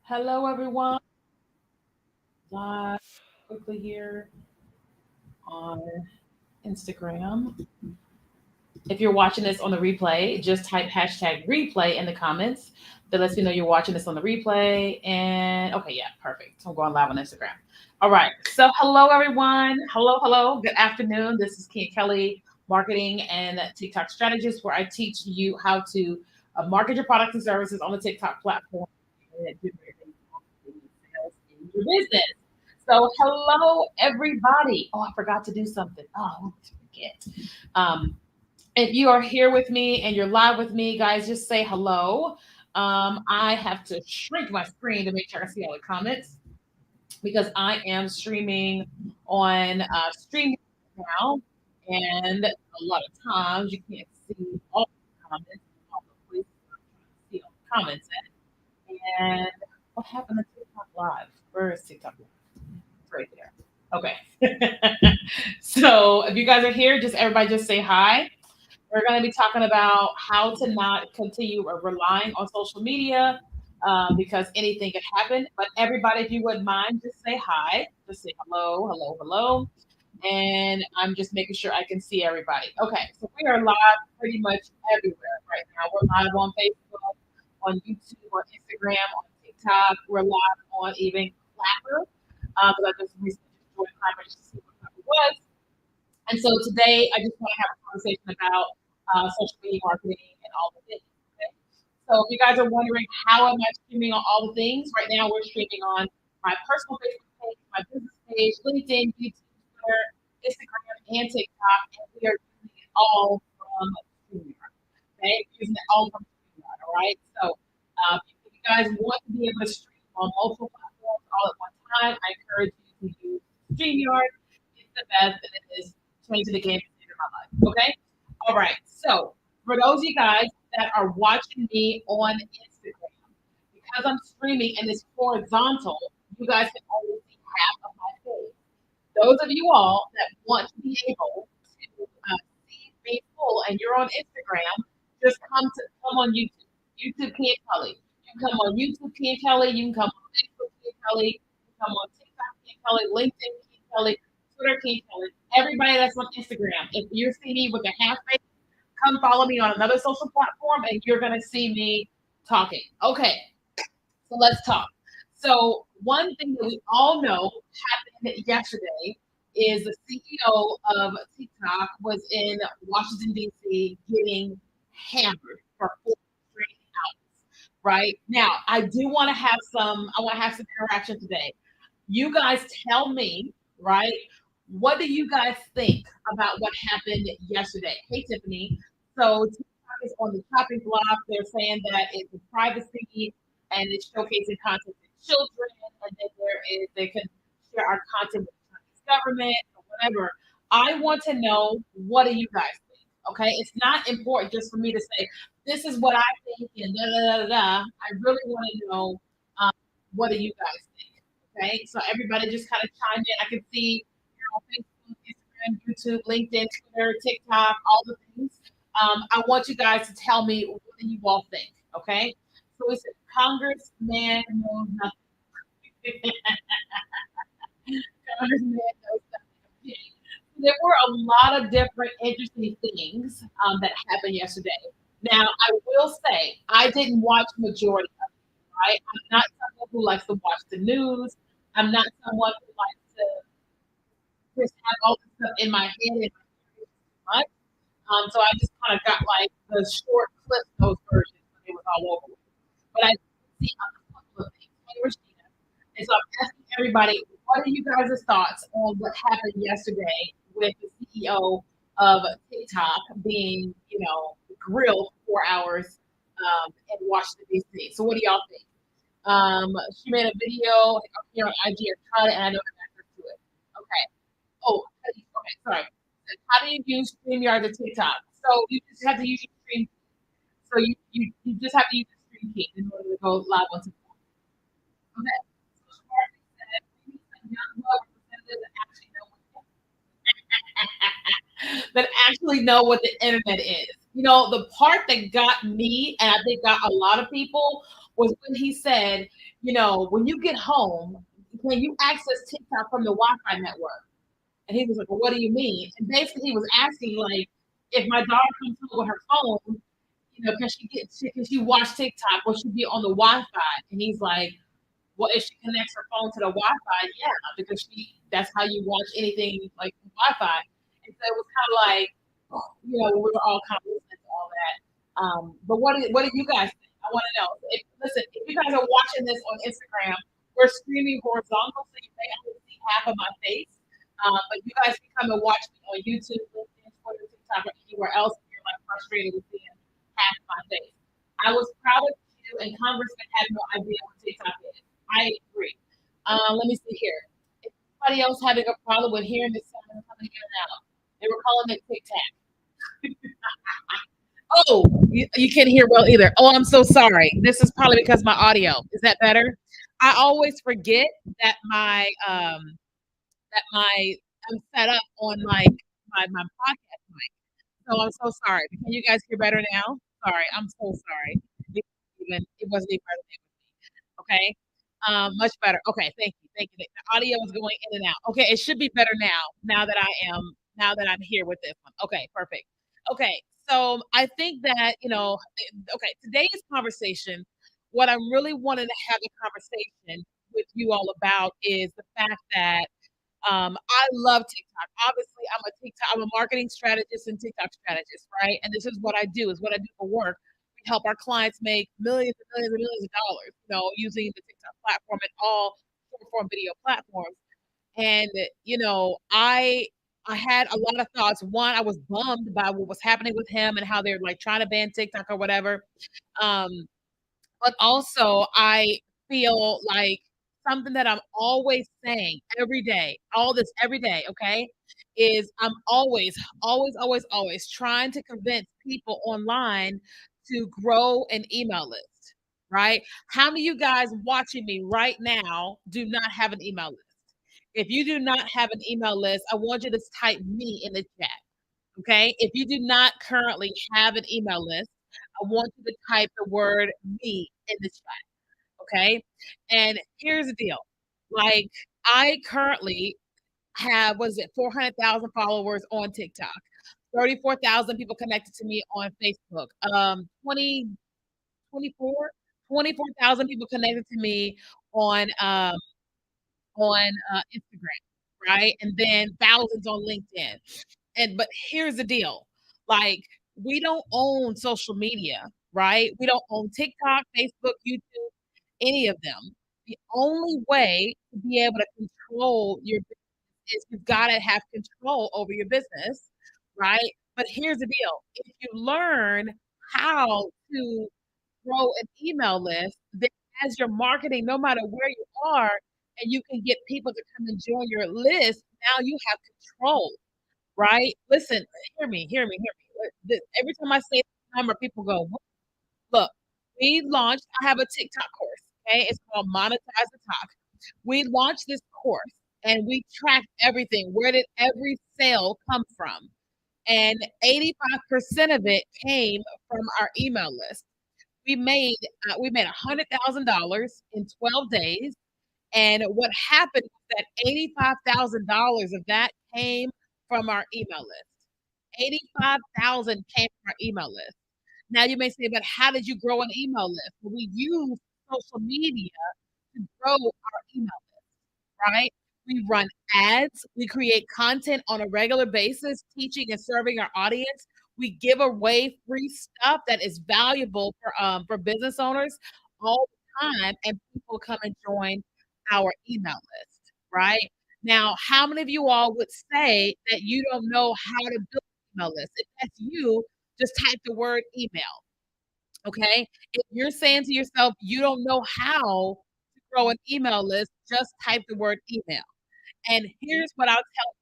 Hello, everyone. Live quickly here on Instagram. If you're watching this on the replay, just type hashtag replay in the comments. That lets me know you're watching this on the replay. And okay, yeah, perfect. I'm going live on Instagram. All right. So, hello, everyone. Hello, hello. Good afternoon. This is Kia Kelly, marketing and TikTok strategist, where I teach you how to market your products and services on the TikTok platform and generate sales in your business. So, hello, everybody. Oh, I forgot to do something. Oh, I forget. Um, if you are here with me and you're live with me, guys, just say hello. I have to shrink my screen to make sure I can see all the comments because I am streaming on stream now, and a lot of times you can't see all the comments, all the places I'm trying to see all the comments at. And what happened to TikTok Live? Where is TikTok Live? It's right there. Okay. So if you guys are here, just everybody just say hi. We're going to be talking about how to not continue relying on social media because anything can happen. But everybody, if you wouldn't mind, just say hi. Just say hello, hello, hello. And I'm just making sure I can see everybody. Okay, so we are live pretty much everywhere right now. We're live on Facebook, on YouTube, on Instagram, on TikTok. We're live on even Clapper because I just recently just joined Clapper just to see what Clapper was. And so today, I just want to have a conversation about social media marketing and all the things. Okay? So if you guys are wondering how am I streaming on all the things, right now we're streaming on my personal Facebook page, my business page, LinkedIn, YouTube, Twitter, Instagram, and TikTok, and we are doing it all from StreamYard. Okay, we're using it all from StreamYard. All right. So if you guys want to be able to stream on multiple platforms all at one time, I encourage you to use StreamYard. It's the best, and it is changing the game in my life. Okay. All right. So for those of you guys that are watching me on Instagram, because I'm streaming and it's horizontal, you guys can only see half of my face. Those of you all that want to be able to see me full and you're on Instagram, just come on YouTube. YouTube Ken Kelly. You can come on YouTube Ken Kelly. You can come on Facebook Ken Kelly. You can come on TikTok Ken Kelly, LinkedIn Ken Kelly, Twitter Ken Kelly. Everybody that's on Instagram, if you see me with a half face, come follow me on another social platform and you're gonna see me talking. Okay, so let's talk. So one thing that we all know happened yesterday is the CEO of TikTok was in Washington D.C. getting hammered for 4 straight hours. Right now, I do want to have some. I want to have some interaction today. You guys tell me, right? What do you guys think about what happened yesterday? Hey, Tiffany. So TikTok is on the chopping block. They're saying that it's a privacy and it's showcasing content to children, and then they can share our content with the Chinese government or whatever. I want to know, what do you guys think? Okay, it's not important just for me to say this is what I think and da da da da. I really want to know, um, what do you guys think? Okay, so everybody just kind of chime in. I can see on Facebook, Instagram, YouTube, LinkedIn, Twitter, TikTok, all the things. I want you guys to tell me, what do you all think? Okay, so we said Congressman knows nothing. Congressman knows nothing. Okay. There were a lot of different interesting things that happened yesterday. Now, I will say I didn't watch majority of it. Right, I'm not someone who likes to watch the news. I'm not someone who likes to just have all this stuff in my head and my ears too much. So I just kind of got like the short clip notes version when it was all over. But I did see a couple of things. Hey, Rashida. And so I'm asking everybody, what are you guys' thoughts on what happened yesterday with the CEO of TikTok being, grilled for 4 hours in Washington, D.C.? So what do y'all think? She made a video here on IG. I tried it and I don't have access to it. Okay. Oh, okay, sorry. How do you use StreamYard to TikTok? So you just have to use your stream. So you just have to use the stream key in order to go live on TikTok. Okay. So Shmarty said we need some young blood representatives that actually know that actually know what the internet is. The part that got me, and I think got a lot of people, was when he said when you get home, can you access TikTok from the Wi-Fi network? And he was like, well, what do you mean? And basically, he was asking, like, if my daughter comes home with her phone, can she watch TikTok? Will she be on the Wi-Fi? And he's like, well, if she connects her phone to the Wi-Fi, yeah, because that's how you watch anything like Wi-Fi. And so it was kind of like, we were all kind of listening to all that. But what do you guys think? I want to know. Listen, if you guys are watching this on Instagram, we're streaming horizontal, so you may only see half of my face. But you guys can come and watch me on YouTube, LinkedIn, Twitter, TikTok, or anywhere else if you're like frustrated with seeing half of my face. I was proud of you, and Congressman had no idea what TikTok is. I agree. Let me see here. Is anybody else having a problem with hearing the sound coming in and out? They were calling it Tic Tac. Oh, you can't hear well either. Oh, I'm so sorry. This is probably because my audio. Is that better? I always forget that my I'm set up on like my podcast mic. So I'm so sorry. Can you guys hear better now? Sorry, I'm so sorry. It wasn't even okay. Much better. Okay, thank you, thank you. The audio is going in and out. Okay, it should be better now. Now that I'm here with this one. Okay, perfect. Okay, so I think that okay, today's conversation. What I'm really wanting to have a conversation with you all about is the fact that I love TikTok. Obviously, I'm a marketing strategist and TikTok strategist, right? And this is what I do, is what I do for work. We help our clients make millions and millions and millions of dollars, using the TikTok platform and all short form video platforms. And I had a lot of thoughts. One, I was bummed by what was happening with him and how they're like trying to ban TikTok or whatever. Um, but also, I feel like something that I'm always saying every day, all this every day, okay, is I'm always, always, always, always trying to convince people online to grow an email list, right? How many of you guys watching me right now do not have an email list? If you do not have an email list, I want you to type me in the chat. Okay. If you do not currently have an email list, I want you to type the word me in the chat. Okay. And here's the deal. Like, I currently have, was it 400,000 followers on TikTok, 34,000 people connected to me on Facebook, 24,000 people connected to me on, Instagram, right? And then thousands on LinkedIn. But here's the deal. Like, we don't own social media, right? We don't own TikTok, Facebook, YouTube, any of them. The only way to be able to control your business is you've got to have control over your business, right? But here's the deal. If you learn how to grow an email list, then as you're marketing, no matter where you are, and you can get people to come and join your list, now you have control, right? Listen, hear me. Every time I say the number, people go, "What?" Look, I have a TikTok course, okay? It's called Monetize the Talk. We launched this course and we tracked everything. Where did every sale come from? And 85% of it came from our email list. We made $100,000 in 12 days. And what happened was that $85,000 of that came from our email list. 85,000 came from our email list. Now you may say, but how did you grow an email list? Well, we use social media to grow our email list, right? We run ads, we create content on a regular basis, teaching and serving our audience. We give away free stuff that is valuable for business owners all the time, and people come and join our email list, right? Now, how many of you all would say that you don't know how to build an email list? If that's you, just type the word email. Okay. If you're saying to yourself, you don't know how to grow an email list, just type the word email. And here's what I'll tell you.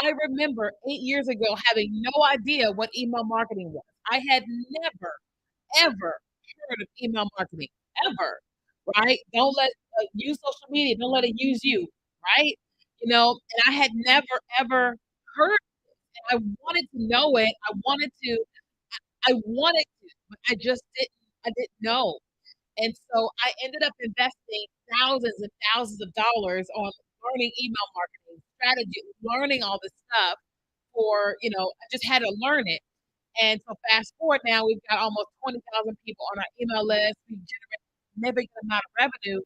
I remember 8 years ago having no idea what email marketing was. I had never, ever heard of email marketing, ever, right? Don't let use social media. Don't let it use you, right? And I had never, ever heard it. I wanted to know it. I wanted to, but I just didn't know. And so I ended up investing thousands and thousands of dollars on learning email marketing strategy, learning all this stuff for, I just had to learn it. And so fast forward now, we've got almost 20,000 people on our email list. We've generated a significant amount of revenue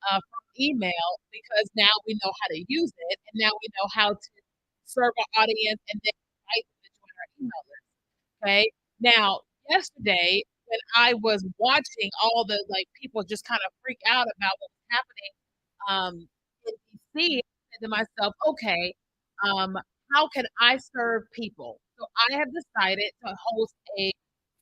from email because now we know how to use it, and now we know how to serve our audience and then invite them to join our email list. Okay. Now, yesterday, when I was watching all the people just kind of freak out about what was happening in DC, I said to myself, okay, um, how can I serve people? So I have decided to host a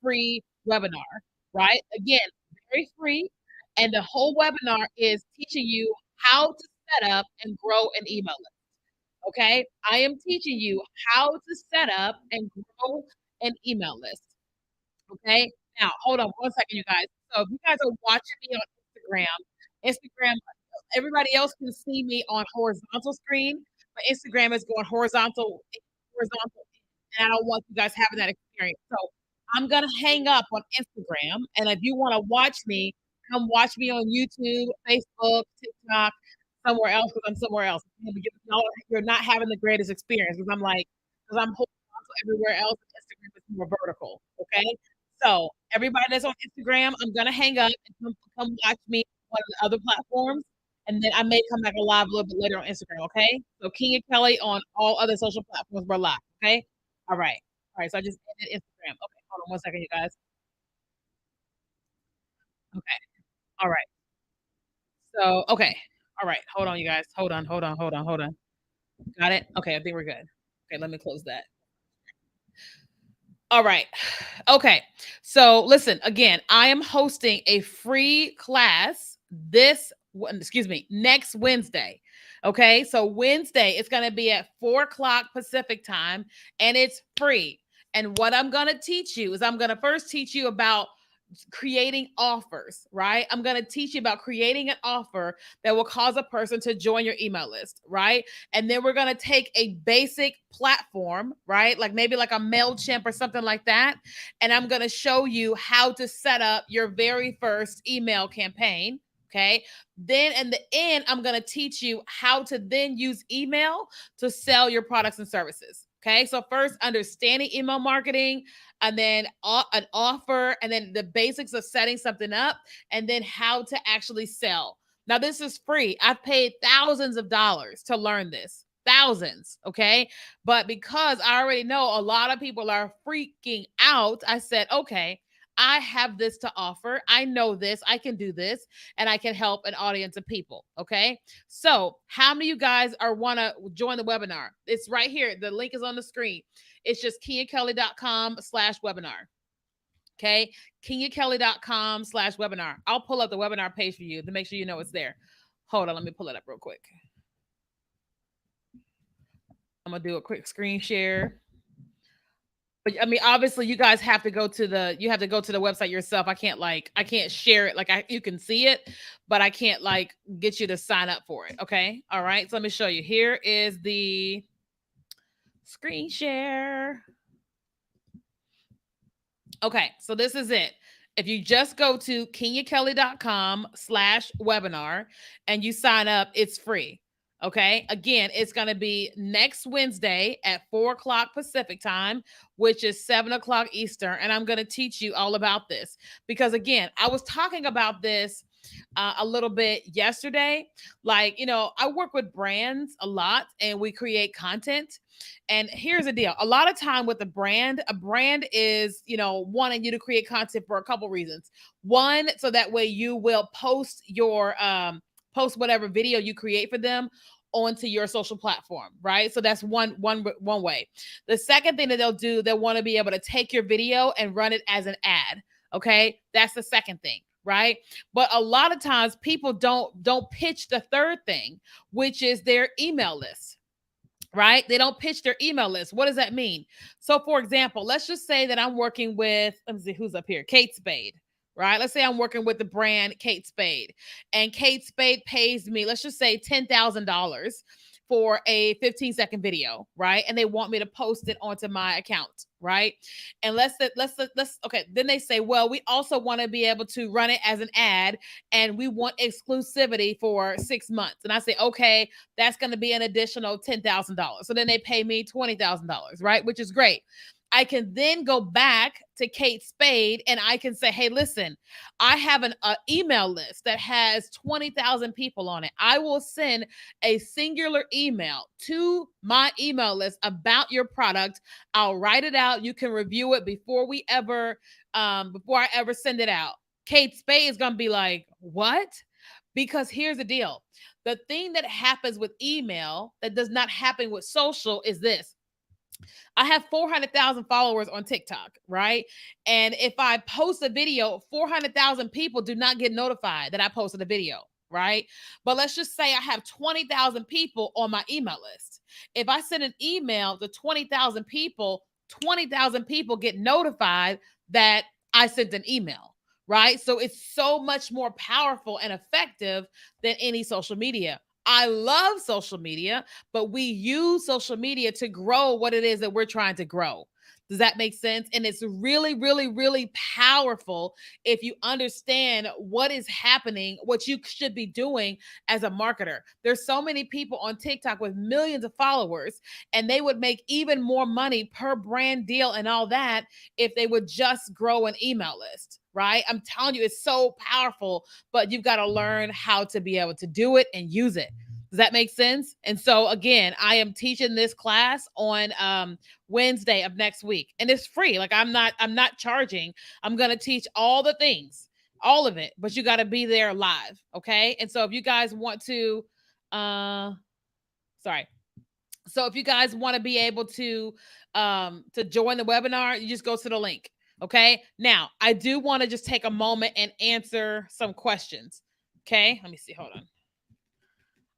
free webinar, right? Again, very free. And the whole webinar is teaching you how to set up and grow an email list. Okay. I am teaching you how to set up and grow an email list. Okay. Now, hold on one second, you guys. So if you guys are watching me on Instagram, everybody else can see me on horizontal screen, but Instagram is going horizontal, and I don't want you guys having that experience. So I'm gonna hang up on Instagram, and if you want to watch me, come watch me on YouTube, Facebook, TikTok, somewhere else because I'm somewhere else. You're not having the greatest experience because I'm horizontal everywhere else. Instagram is more vertical. Okay, so everybody that's on Instagram, I'm gonna hang up and come watch me on one of the other platforms, and then I may come back alive a little bit later on Instagram. Okay, so Kenya Kelly on all other social platforms, we're live. Okay, all right, all right. So I just ended Instagram. Okay, hold on one second, you guys. Okay, all right. So okay, all right. Hold on, you guys. Hold on. Got it. Okay, I think we're good. Okay, let me close that. All right. Okay. So listen, again, I am hosting a free class next Wednesday. Okay. So Wednesday, it's going to be at 4 o'clock Pacific time and it's free. And what I'm going to teach you is I'm going to first teach you about creating offers, right? I'm going to teach you about creating an offer that will cause a person to join your email list, right? And then we're going to take a basic platform, right? Like maybe like a MailChimp or something like that. And I'm going to show you how to set up your very first email campaign. Okay. Then in the end, I'm going to teach you how to then use email to sell your products and services. Okay. So first, understanding email marketing, and then an offer, and then the basics of setting something up, and then how to actually sell. Now, this is free. I've paid thousands of dollars to learn this. Thousands, okay? But because I already know a lot of people are freaking out, I said, okay, I have this to offer. I know this. I can do this, and I can help an audience of people. Okay. So, how many of you guys are want to join the webinar? It's right here. The link is on the screen. It's just kenyakelly.com/webinar. Okay. kenyakelly.com/webinar. I'll pull up the webinar page for you to make sure you know it's there. Hold on. Let me pull it up real quick. I'm going to do a quick screen share. But I mean, obviously, you guys have to go to the website yourself. I can't share it. You can see it, but I can't get you to sign up for it. Okay. All right. So let me show you. Here is the screen share. Okay. So this is it. If you just go to kenyakelly.com/webinar and you sign up, it's free. Okay. Again, it's going to be next Wednesday at 4 o'clock Pacific time, which is 7 o'clock Eastern. And I'm going to teach you all about this because, again, I was talking about this a little bit yesterday. I work with brands a lot and we create content. And here's the deal. A lot of time with a brand is, wanting you to create content for a couple reasons. One, so that way you will post post whatever video you create for them onto your social platform, right? So that's one way. The second thing that they'll do, they'll want to be able to take your video and run it as an ad. Okay? That's the second thing, right? But a lot of times people don't pitch the third thing, which is their email list. Right? They don't pitch their email list. What does that mean? So, for example, let's just say that I'm working with, let me see who's up here, Kate Spade, right? Let's say I'm working with the brand Kate Spade, and Kate Spade pays me, let's just say $10,000 for a 15-second video, right? And they want me to post it onto my account, right? And let's okay. Then they say, well, we also want to be able to run it as an ad, and we want exclusivity for 6 months. And I say, okay, that's going to be an additional $10,000. So then they pay me $20,000, right? Which is great. I can then go back to Kate Spade and I can say, hey, listen, I have an email list that has 20,000 people on it. I will send a singular email to my email list about your product. I'll write it out. You can review it before I ever send it out. Kate Spade is going to be like, what? Because here's the deal. The thing that happens with email that does not happen with social is this. I have 400,000 followers on TikTok, right? And if I post a video, 400,000 people do not get notified that I posted a video, right? But let's just say I have 20,000 people on my email list. If I send an email to 20,000 people, 20,000 people get notified that I sent an email, right? So it's so much more powerful and effective than any social media. I love social media, but we use social media to grow what it is that we're trying to grow. Does that make sense? And it's really, really, really powerful if you understand what is happening, what you should be doing as a marketer. There's so many people on TikTok with millions of followers, and they would make even more money per brand deal and all that if they would just grow an email list. Right? I'm telling you, it's so powerful, but you've got to learn how to be able to do it and use it. Does that make sense? And so again, I am teaching this class on Wednesday of next week, and it's free. Like I'm not charging. I'm going to teach all the things, all of it, but you got to be there live. Okay. And so if you guys want to, so if you guys want to be able to join the webinar, you just go to the link. Okay. Now, I do want to just take a moment and answer some questions. Okay. Let me see. Hold on.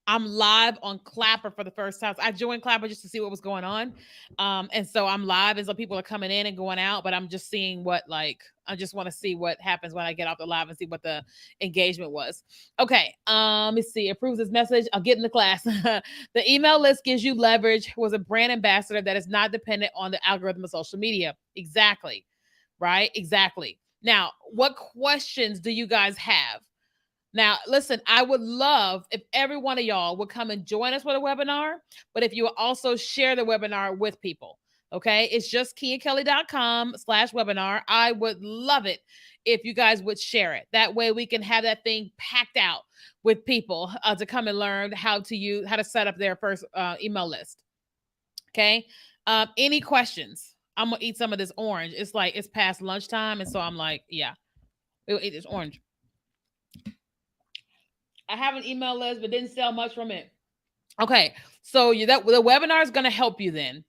I'm live on Clapper for the first time. So I joined Clapper just to see what was going on. And so I'm live, and so people are coming in and going out, but I'm just seeing I just want to see what happens when I get off the live and see what the engagement was. Okay. Let me see. Approves this message. I'll get in the class. The email list gives you leverage, was a brand ambassador that is not dependent on the algorithm of social media. Exactly. Right? Exactly. Now, what questions do you guys have? Now, listen, I would love if every one of y'all would come and join us for the webinar, but if you will also share the webinar with people, okay? It's just kiakelly.com/webinar. I would love it if you guys would share it. That way we can have that thing packed out with people to come and learn how to set up their first email list, okay? Any questions? I'm going to eat some of this orange. It's past lunchtime, and so I'm like, yeah, we'll eat this orange. I have an email list, but didn't sell much from it. Okay, so the webinar is going to help you then.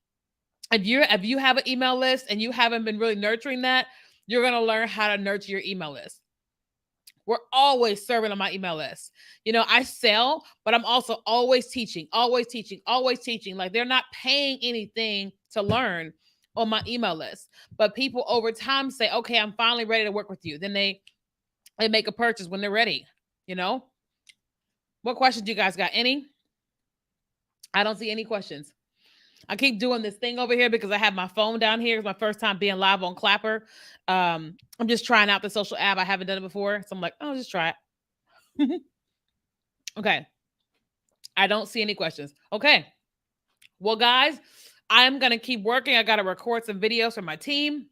If you have an email list and you haven't been really nurturing that, you're going to learn how to nurture your email list. We're always serving on my email list. I sell, but I'm also always teaching. Like they're not paying anything to learn on my email list. But people over time say, okay, I'm finally ready to work with you. Then they make a purchase when they're ready, What questions do you guys got? Any? I don't see any questions. I keep doing this thing over here because I have my phone down here. It's my first time being live on Clapper. I'm just trying out the social app. I haven't done it before. So I'm like, oh, just try it. Okay. I don't see any questions. Okay. Well, guys, I'm going to keep working. I got to record some videos for my team.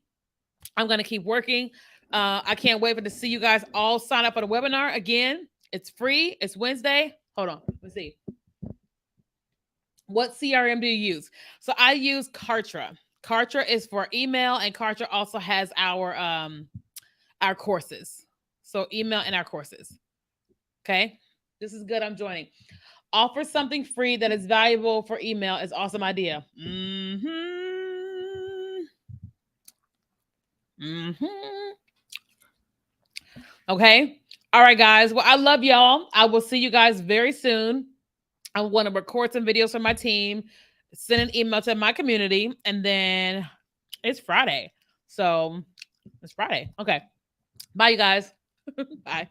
I'm going to keep working. I can't wait to see you guys all sign up for the webinar. Again, it's free. It's Wednesday. Hold on. Let's see. What CRM do you use? So I use Kartra. Kartra is for email, and Kartra also has our courses. So email and our courses. Okay. This is good. I'm joining. Offer something free that is valuable for email is awesome idea. Okay. All right, guys. Well, I love y'all. I will see you guys very soon. I want to record some videos for my team, send an email to my community, and then it's Friday. So it's Friday. Okay. Bye, you guys. Bye.